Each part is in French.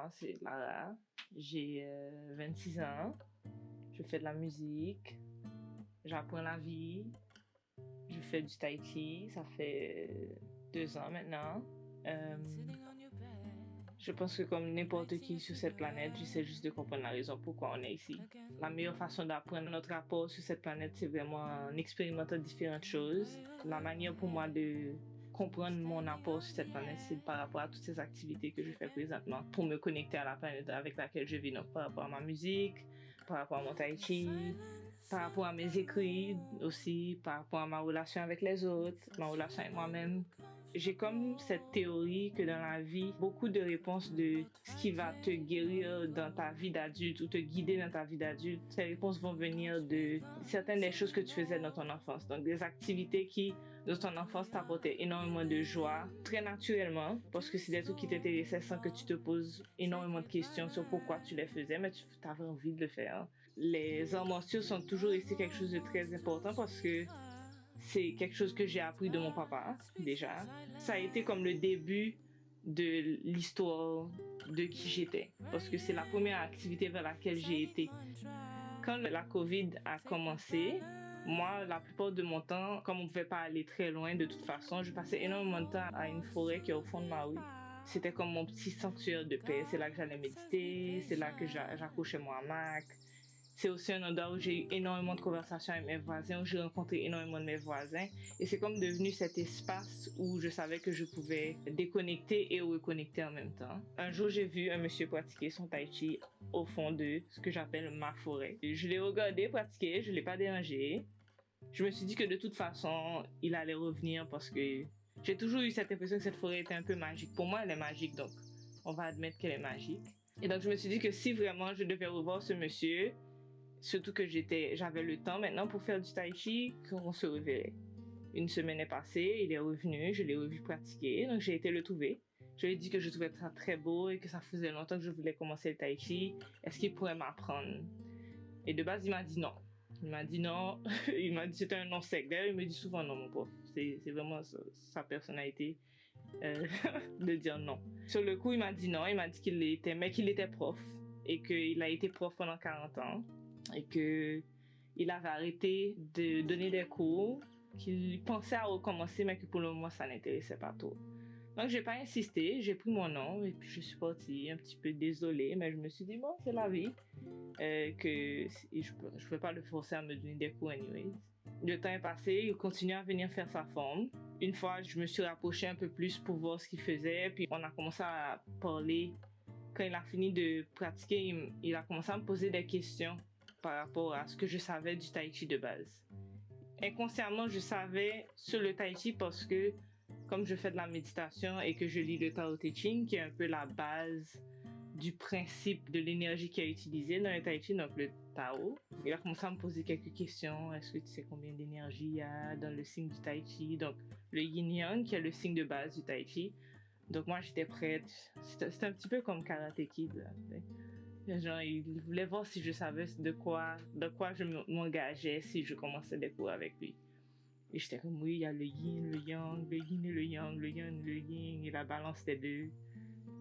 moi, c'est Lara. J'ai 26 ans. Je fais de la musique. J'apprends la vie. Je fais du tai chi. Ça fait 2 ans maintenant. Je pense que comme n'importe qui sur cette planète, j'essaie juste de comprendre la raison pourquoi on est ici. La meilleure façon d'apprendre notre rapport sur cette planète, c'est vraiment en expérimentant différentes choses. La manière pour moi de comprendre mon apport sur cette planète, c'est par rapport à toutes ces activités que je fais présentement pour me connecter à la planète avec laquelle je vis. Donc, par rapport à ma musique, par rapport à mon tai chi, par rapport à mes écrits aussi, par rapport à ma relation avec les autres, ma relation avec moi-même. J'ai comme cette théorie que dans la vie, beaucoup de réponses de ce qui va te guérir dans ta vie d'adulte ou te guider dans ta vie d'adulte, ces réponses vont venir de certaines des choses que tu faisais dans ton enfance. Donc des activités qui, dans ton enfance, t'apportaient énormément de joie, très naturellement, parce que c'est des trucs qui t'intéressaient sans que tu te poses énormément de questions sur pourquoi tu les faisais, mais tu avais envie de le faire. Les arts martiaux sont toujours restés quelque chose de très important parce que c'est quelque chose que j'ai appris de mon papa, déjà. Ça a été comme le début de l'histoire de qui j'étais, parce que c'est la première activité vers laquelle j'ai été. Quand la COVID a commencé, moi, la plupart de mon temps, comme on ne pouvait pas aller très loin de toute façon, je passais énormément de temps à une forêt qui est au fond de ma rue. C'était comme mon petit sanctuaire de paix. C'est là que j'allais méditer, c'est là que j'accrochais mon hamac. C'est aussi un endroit où j'ai eu énormément de conversations avec mes voisins, où j'ai rencontré énormément de mes voisins. Et c'est comme devenu cet espace où je savais que je pouvais déconnecter et reconnecter en même temps. Un jour, j'ai vu un monsieur pratiquer son tai chi au fond de ce que j'appelle ma forêt. Je l'ai regardé pratiquer, je ne l'ai pas dérangé. Je me suis dit que de toute façon, il allait revenir parce que j'ai toujours eu cette impression que cette forêt était un peu magique. Pour moi, elle est magique, donc on va admettre qu'elle est magique. Et donc, je me suis dit que si vraiment je devais revoir ce monsieur, surtout que j'avais le temps maintenant pour faire du tai chi, qu'on se reverrait. Une semaine est passée, il est revenu, je l'ai revu pratiquer, donc j'ai été le trouver. Je lui ai dit que je trouvais ça très beau et que ça faisait longtemps que je voulais commencer le tai chi. Est-ce qu'il pourrait m'apprendre? Et de base, il m'a dit non. Il m'a dit non. Il m'a dit c'était un non sec. D'ailleurs, il me dit souvent non, mon prof. C'est vraiment sa personnalité de dire non. Sur le coup, il m'a dit non. Il m'a dit qu'il était prof et qu'il a été prof pendant 40 ans. Et qu'il avait arrêté de donner des cours, qu'il pensait à recommencer, mais que pour le moment, ça n'intéressait pas trop. Donc, j'ai pas insisté, j'ai pris mon nom et puis je suis partie un petit peu désolée, mais je me suis dit, bon, c'est la vie, que je peux pas le forcer à me donner des cours anyways. Le temps est passé, il continue à venir faire sa forme. Une fois, je me suis rapprochée un peu plus pour voir ce qu'il faisait, puis on a commencé à parler. Quand il a fini de pratiquer, il a commencé à me poser des questions par rapport à ce que je savais du tai chi de base. Inconsciemment, je savais sur le tai chi parce que comme je fais de la méditation et que je lis le Tao Te Ching, qui est un peu la base du principe de l'énergie qui est utilisée dans le tai chi, donc le Tao, il a commencé à me poser quelques questions. Est-ce que tu sais combien d'énergie il y a dans le signe du tai chi? Donc le yin yang, qui est le signe de base du tai chi. Donc moi, j'étais prête. C'était un petit peu comme Karate Kid, là. Genre, il voulait voir si je savais de quoi je m'engageais si je commençais des cours avec lui. Et j'étais comme, oui, il y a le yin, le yang, le yin et le yang, le yang et le yin, et la balance des deux.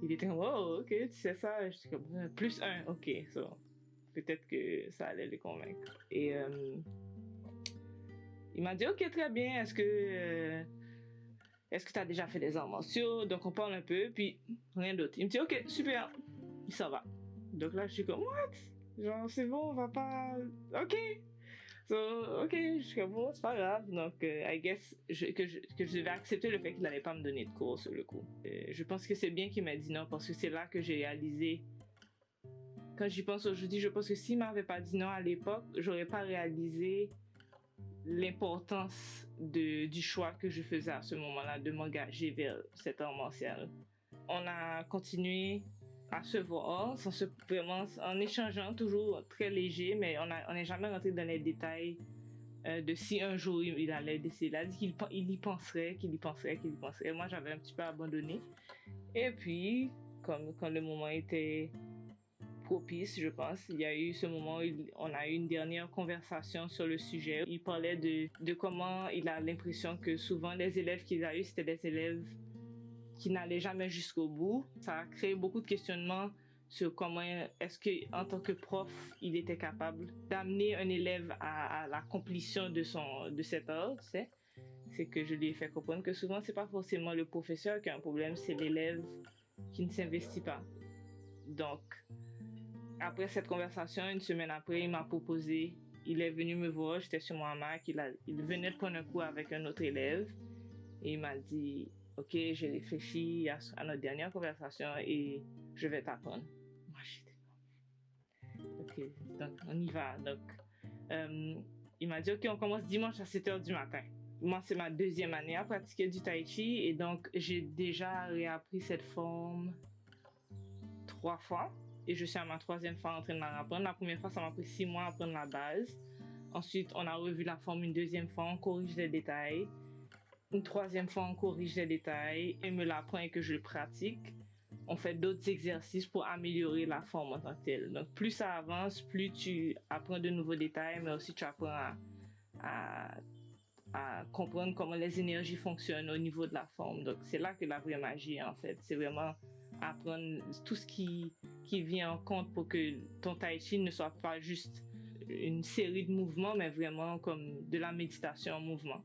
Il était comme, oh, ok, tu sais ça. J'étais comme, plus un, ok, so. Peut-être que ça allait le convaincre. Et il m'a dit, ok, très bien, est-ce que tu as déjà fait des arts martiaux? Donc on parle un peu, puis rien d'autre. Il me dit, ok, super, il s'en va. Donc là, je suis comme, what? Genre, c'est bon, on va pas... Ok. So, ok, je suis comme, bon, c'est pas grave. Donc, I guess que je devais accepter le fait qu'il n'allait pas me donner de cours sur le coup. Je pense que c'est bien qu'il m'a dit non, parce que c'est là que j'ai réalisé... Quand j'y pense aujourd'hui, je pense que s'il m'avait pas dit non à l'époque, j'aurais pas réalisé l'importance du choix que je faisais à ce moment-là, de m'engager vers cet art martial. On a continué à se voir, vraiment, en échangeant, toujours très léger, mais on n'est jamais rentré dans les détails de si un jour il allait décider. Il a dit qu'il y penserait. Moi, j'avais un petit peu abandonné. Et puis, quand le moment était propice, je pense, il y a eu ce moment où on a eu une dernière conversation sur le sujet. Il parlait de comment il a l'impression que souvent les élèves qu'il a eu, c'était des élèves qui n'allaient jamais jusqu'au bout. Ça a créé beaucoup de questionnements sur comment est-ce que en tant que prof, il était capable d'amener un élève à l'accomplissement de cet art, c'est que je lui ai fait comprendre que souvent c'est pas forcément le professeur qui a un problème, c'est l'élève qui ne s'investit pas. Donc, après cette conversation, une semaine après, il m'a proposé, il est venu me voir, j'étais sur mon hamac, il venait de prendre un cours avec un autre élève et il m'a dit, ok, j'ai réfléchi à notre dernière conversation et je vais t'apprendre. Moi, j'étais ok, donc on y va. Donc, euh, il m'a dit, ok, on commence dimanche à 7 h du matin. Moi, c'est ma deuxième année à pratiquer du tai chi et donc j'ai déjà réappris cette forme 3 fois et je suis à ma troisième fois en train de la apprendre. La première fois, ça m'a pris 6 mois à apprendre la base. Ensuite, on a revu la forme une deuxième fois, on corrige les détails. Une troisième fois, on corrige les détails et me l'apprend et que je le pratique. On fait d'autres exercices pour améliorer la forme en tant que telle. Donc, plus ça avance, plus tu apprends de nouveaux détails, mais aussi tu apprends à, à comprendre comment les énergies fonctionnent au niveau de la forme. Donc, c'est là que la vraie magie, en fait. C'est vraiment apprendre tout ce qui vient en compte pour que ton tai chi ne soit pas juste une série de mouvements, mais vraiment comme de la méditation en mouvement.